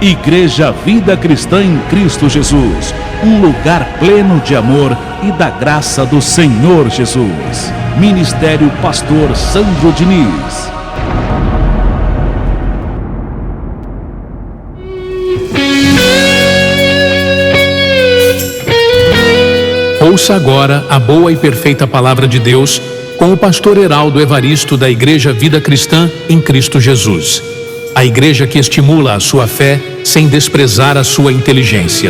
Igreja Vida Cristã em Cristo Jesus, um lugar pleno de amor e da graça do Senhor Jesus. Ministério Pastor Sandro Diniz. Ouça agora a boa e perfeita palavra de Deus com o pastor Heraldo Evaristo da Igreja Vida Cristã em Cristo Jesus. A igreja que estimula a sua fé sem desprezar a sua inteligência.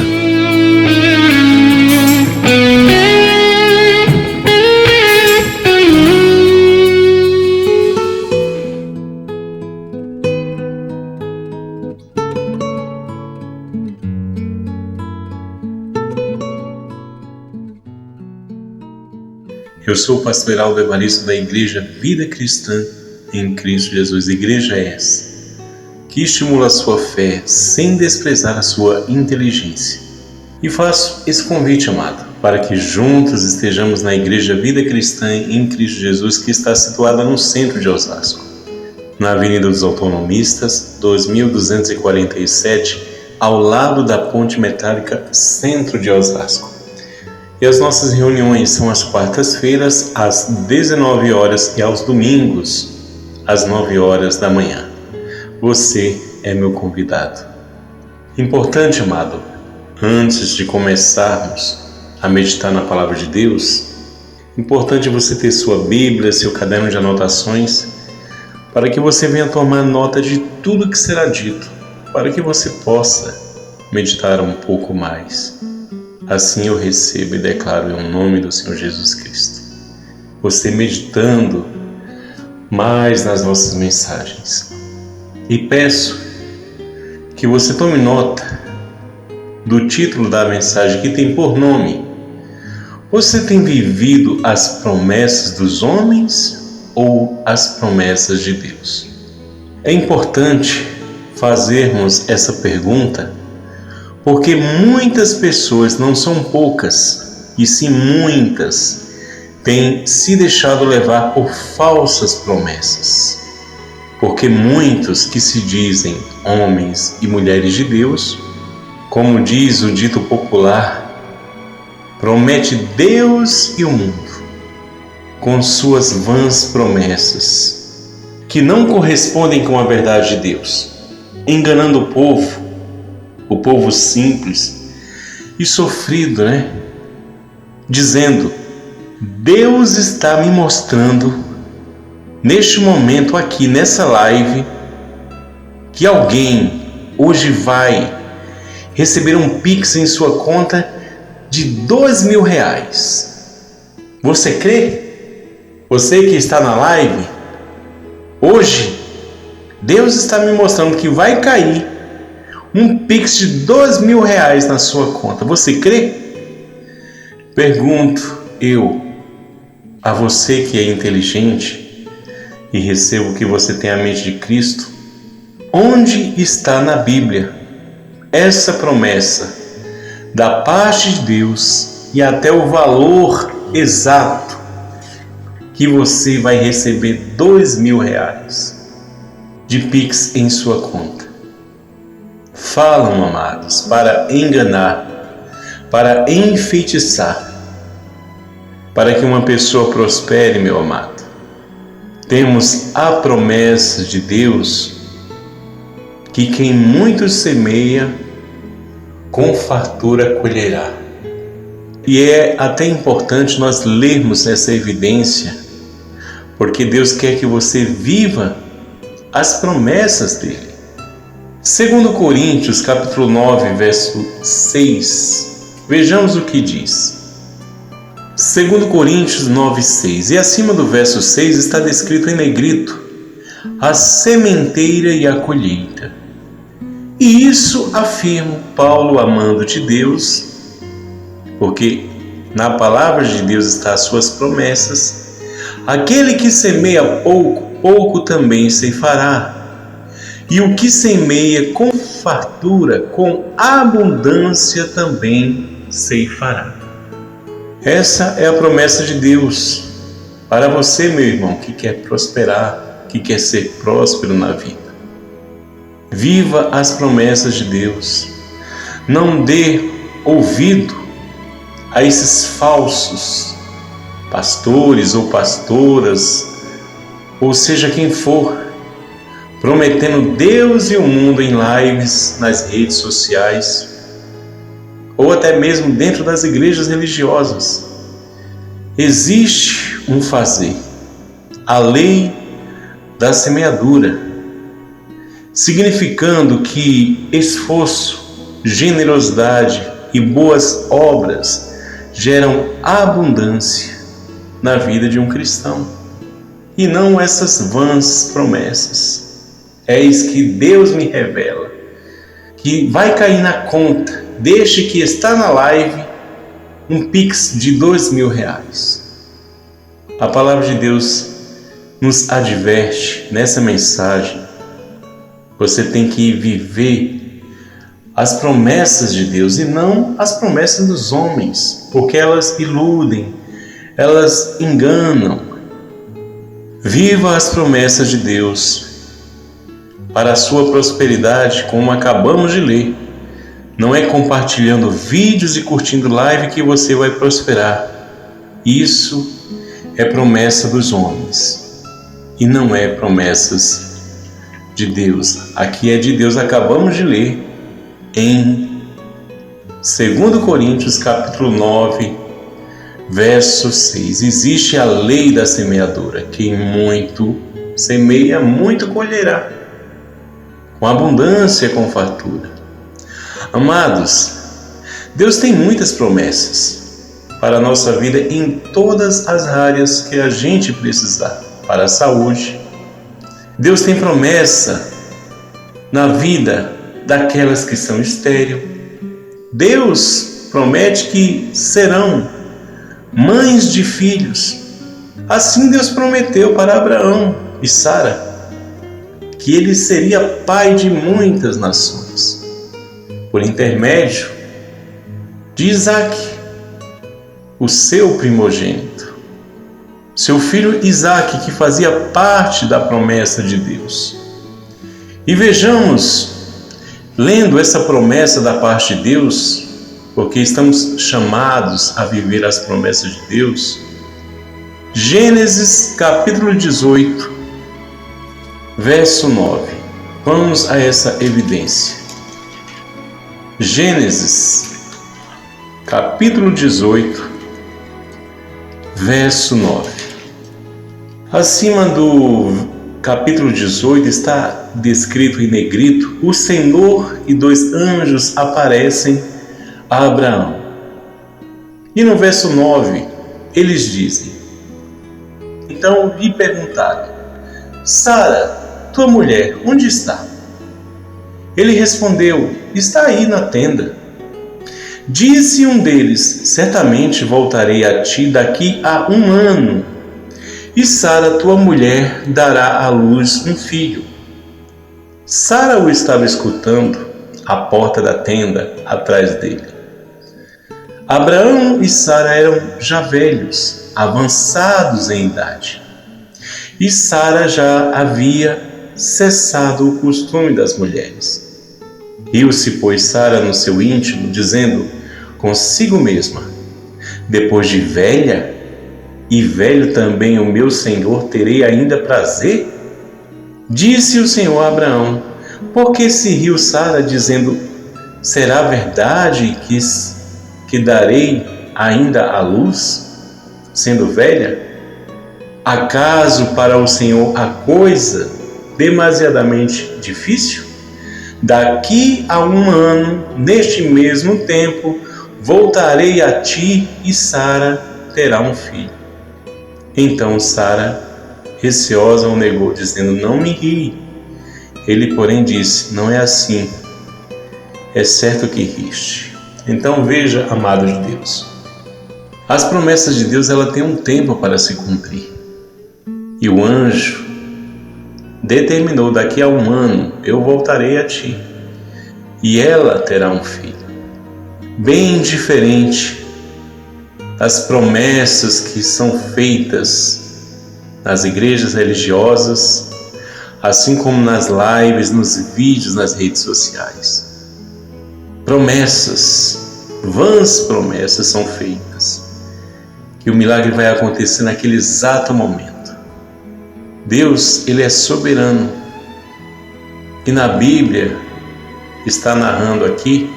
Eu sou o pastor Heraldo Evaristo da Igreja Vida Cristã em Cristo Jesus. Igreja essa que estimula a sua fé sem desprezar a sua inteligência. E faço esse convite, amado, para que juntos estejamos na Igreja Vida Cristã em Cristo Jesus, que está situada no centro de Osasco, na Avenida dos Autonomistas, 2247, ao lado da Ponte Metálica, centro de Osasco. E as nossas reuniões são às quartas-feiras, às 19 horas e aos domingos, às 9 horas da manhã. Você é meu convidado. Importante, amado, antes de começarmos a meditar na Palavra de Deus, importante você ter sua Bíblia, seu caderno de anotações, para que você venha tomar nota de tudo que será dito, para que você possa meditar um pouco mais. Assim eu recebo e declaro em nome do Senhor Jesus Cristo. Você meditando mais nas nossas mensagens. E peço que você tome nota do título da mensagem, que tem por nome: Você tem vivido as promessas dos homens ou as promessas de Deus? É importante fazermos essa pergunta, porque muitas pessoas, não são poucas, e sim muitas, têm se deixado levar por falsas promessas. Porque muitos que se dizem homens e mulheres de Deus, como diz o dito popular, promete Deus e o mundo, com suas vãs promessas, que não correspondem com a verdade de Deus, enganando o povo simples e sofrido, dizendo: Deus está me mostrando neste momento aqui nessa live que alguém hoje vai receber um Pix em sua conta de R$2.000. Você crê? Você que está na live, hoje Deus está me mostrando que vai cair um Pix de R$2.000 na sua conta. Você crê? Pergunto eu a você que é inteligente e recebo que você tem a mente de Cristo: onde está na Bíblia essa promessa da parte de Deus e até o valor exato que você vai receber R$2.000 de Pix em sua conta? Falam, amados, para enganar, para enfeitiçar, para que uma pessoa prospere, meu amado. Temos a promessa de Deus que quem muito semeia, com fartura colherá. E é até importante nós lermos essa evidência, porque Deus quer que você viva as promessas dele. 2 Coríntios, capítulo 9, verso 6. Vejamos o que diz. 2 Coríntios 9, 6. E acima do verso 6 está descrito em negrito: a sementeira e a colheita. E isso afirma Paulo, amando de Deus, porque na palavra de Deus estão as suas promessas. Aquele que semeia pouco, pouco também ceifará. E o que semeia com fartura, com abundância também ceifará. Essa é a promessa de Deus para você, meu irmão, que quer prosperar, que quer ser próspero na vida. Viva as promessas de Deus. Não dê ouvido a esses falsos pastores ou pastoras, ou seja quem for, prometendo Deus e o mundo em lives nas redes sociais, ou até mesmo dentro das igrejas religiosas. Existe um fazer, a lei da semeadura, significando que esforço, generosidade e boas obras geram abundância na vida de um cristão, e não essas vãs promessas. Eis que Deus me revela que vai cair na conta deste que está na live um Pix de R$2.000. A palavra de Deus nos adverte nessa mensagem. Você tem que viver as promessas de Deus e não as promessas dos homens, porque elas iludem, elas enganam. Viva as promessas de Deus para a sua prosperidade, como acabamos de ler. Não é compartilhando vídeos e curtindo live que você vai prosperar. Isso é promessa dos homens e não é promessas de Deus. Aqui é de Deus. Acabamos de ler em 2 Coríntios capítulo 9, verso 6. Existe a lei da semeadura. Quem muito semeia, muito colherá, com abundância, com fartura. Amados, Deus tem muitas promessas para a nossa vida em todas as áreas que a gente precisar. Para a saúde, Deus tem promessa na vida daquelas que são estéreis. Deus promete que serão mães de filhos. Assim Deus prometeu para Abraão e Sara que ele seria pai de muitas nações, por intermédio de Isaque, o seu primogênito, seu filho Isaque, que fazia parte da promessa de Deus. E vejamos, lendo essa promessa da parte de Deus, porque estamos chamados a viver as promessas de Deus, Gênesis capítulo 18, verso 9. Vamos a essa evidência. Gênesis capítulo 18, verso 9. Acima do capítulo 18 está descrito em negrito: o Senhor e 2 anjos aparecem a Abraão. E no verso 9 eles dizem: então lhe perguntaram: Sara, tua mulher, onde está? Ele respondeu: está aí na tenda. Disse um deles: certamente voltarei a ti daqui a 1 ano, e Sara, tua mulher, dará à luz um filho. Sara o estava escutando à porta da tenda atrás dele. Abraão e Sara eram já velhos, avançados em idade, e Sara já havia cessado o costume das mulheres. Riu-se, pois, Sara no seu íntimo, dizendo consigo mesma: depois de velha, e velho também o meu senhor, terei ainda prazer? Disse o Senhor a Abraão: por que se riu Sara, dizendo: será verdade que darei ainda à luz, sendo velha? Acaso para o Senhor a coisa demasiadamente difícil? Daqui a 1 ano, neste mesmo tempo, voltarei a ti e Sara terá um filho. Então Sara, receosa, o negou, dizendo: não me ri. Ele, porém, disse: não é assim, é certo que riste. Então veja, amado de Deus, as promessas de Deus, ela tem um tempo para se cumprir. E o anjo determinou: daqui a 1 ano eu voltarei a ti e ela terá um filho. Bem diferente das promessas que são feitas nas igrejas religiosas, assim como nas lives, nos vídeos, nas redes sociais. Promessas, vãs promessas são feitas, que o milagre vai acontecer naquele exato momento. Deus, Ele é soberano, e na Bíblia está narrando aqui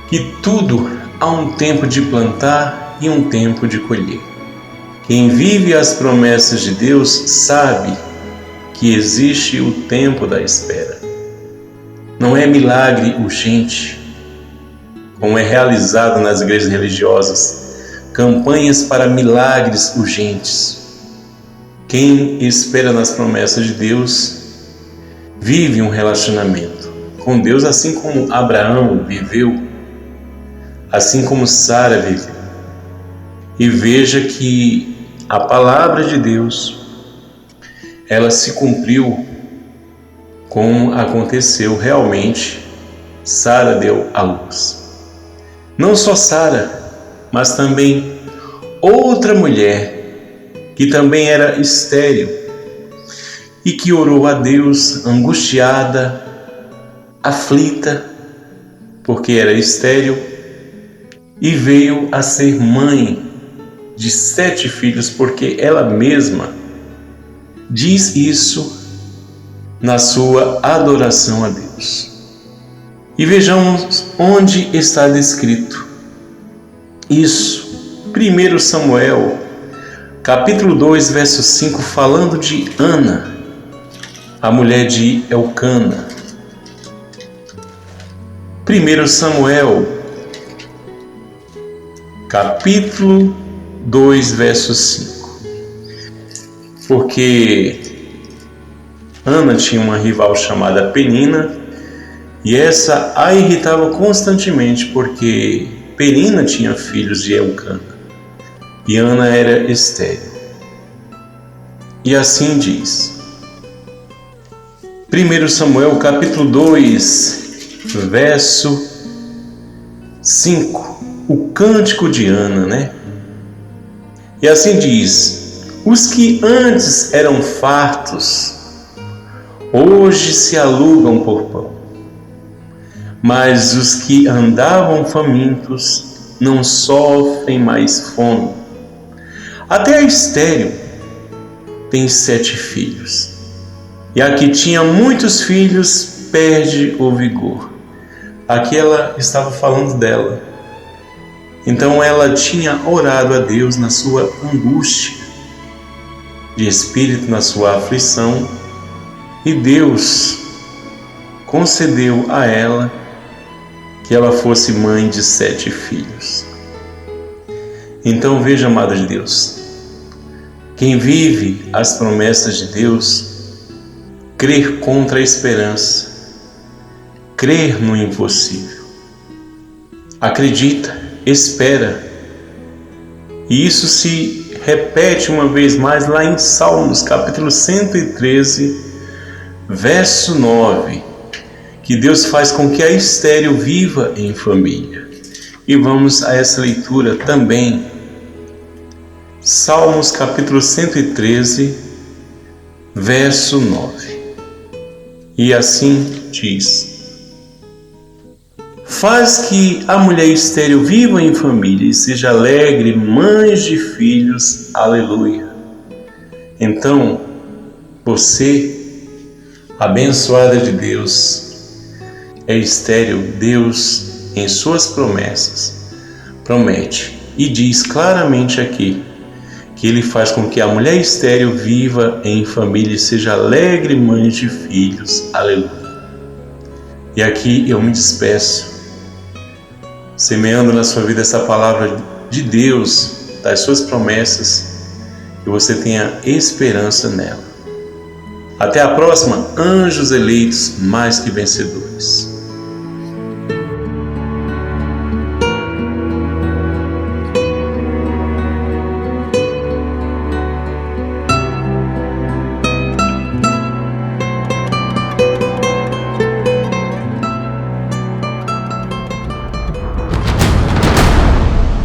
que tudo há um tempo de plantar e um tempo de colher. Quem vive as promessas de Deus sabe que existe o tempo da espera. Não é milagre urgente, como é realizado nas igrejas religiosas, campanhas para milagres urgentes. Quem espera nas promessas de Deus vive um relacionamento com Deus, assim como Abraão viveu, assim como Sara viveu. E veja que a palavra de Deus, ela se cumpriu como aconteceu realmente. Sara deu à luz. Não só Sara, mas também outra mulher que também era estéril e que orou a Deus angustiada, aflita, porque era estéril, e veio a ser mãe de 7 filhos, porque ela mesma diz isso na sua adoração a Deus. E vejamos onde está descrito isso. 1 Samuel, capítulo 2, verso 5, falando de Ana, a mulher de Elcana. 1 Samuel, capítulo 2, verso 5. Porque Ana tinha uma rival chamada Penina, e essa a irritava constantemente, porque Penina tinha filhos de Elcana, e Ana era estéril. E assim diz, 1 Samuel capítulo 2, verso 5, o cântico de Ana, E assim diz: os que antes eram fartos, hoje se alugam por pão, mas os que andavam famintos não sofrem mais fome. Até a estéril tem 7 filhos, e a que tinha muitos filhos perde o vigor. Aqui ela estava falando dela. Então ela tinha orado a Deus na sua angústia de espírito, na sua aflição, e Deus concedeu a ela que ela fosse mãe de 7 filhos. Então veja, amado de Deus, quem vive as promessas de Deus, crer contra a esperança, crer no impossível, acredita, espera. E isso se repete uma vez mais lá em Salmos, capítulo 113, verso 9, que Deus faz com que a estéril viva em família. E vamos a essa leitura também. Salmos, capítulo 113, verso 9. E assim diz: faz que a mulher estéril viva em família e seja alegre, mãe de filhos. Aleluia. Então, você, abençoada de Deus, é estéril. Deus, em suas promessas, promete e diz claramente aqui que Ele faz com que a mulher estéril viva em família e seja alegre, mãe de filhos. Aleluia. E aqui eu me despeço, semeando na sua vida essa palavra de Deus, das suas promessas, que você tenha esperança nela. Até a próxima, anjos eleitos mais que vencedores.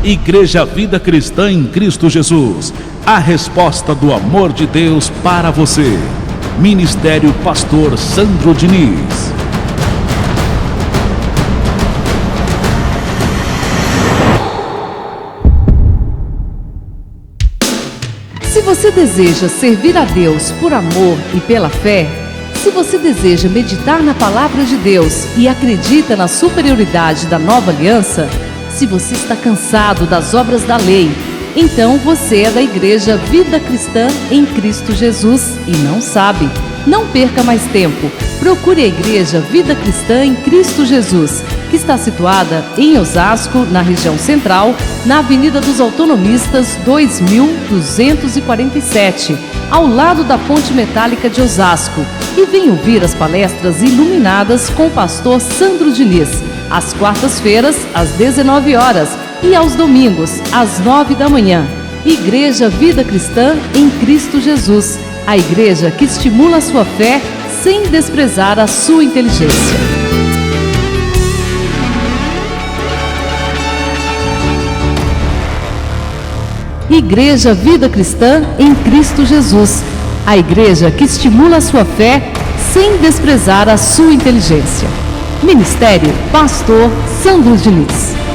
Igreja Vida Cristã em Cristo Jesus, a resposta do amor de Deus para você. Ministério Pastor Sandro Diniz. Se você deseja servir a Deus por amor e pela fé, se você deseja meditar na palavra de Deus e acredita na superioridade da nova aliança, se você está cansado das obras da lei, então você é da Igreja Vida Cristã em Cristo Jesus e não sabe. Não perca mais tempo. Procure a Igreja Vida Cristã em Cristo Jesus, que está situada em Osasco, na região central, na Avenida dos Autonomistas 2247, ao lado da Ponte Metálica de Osasco. E venha ouvir as palestras iluminadas com o pastor Sandro Diniz, às quartas-feiras, às 19 horas e aos domingos, às 9 da manhã. Igreja Vida Cristã em Cristo Jesus, a igreja que estimula a sua fé sem desprezar a sua inteligência. Igreja Vida Cristã em Cristo Jesus, a igreja que estimula a sua fé sem desprezar a sua inteligência. Ministério Pastor Sandro Diniz.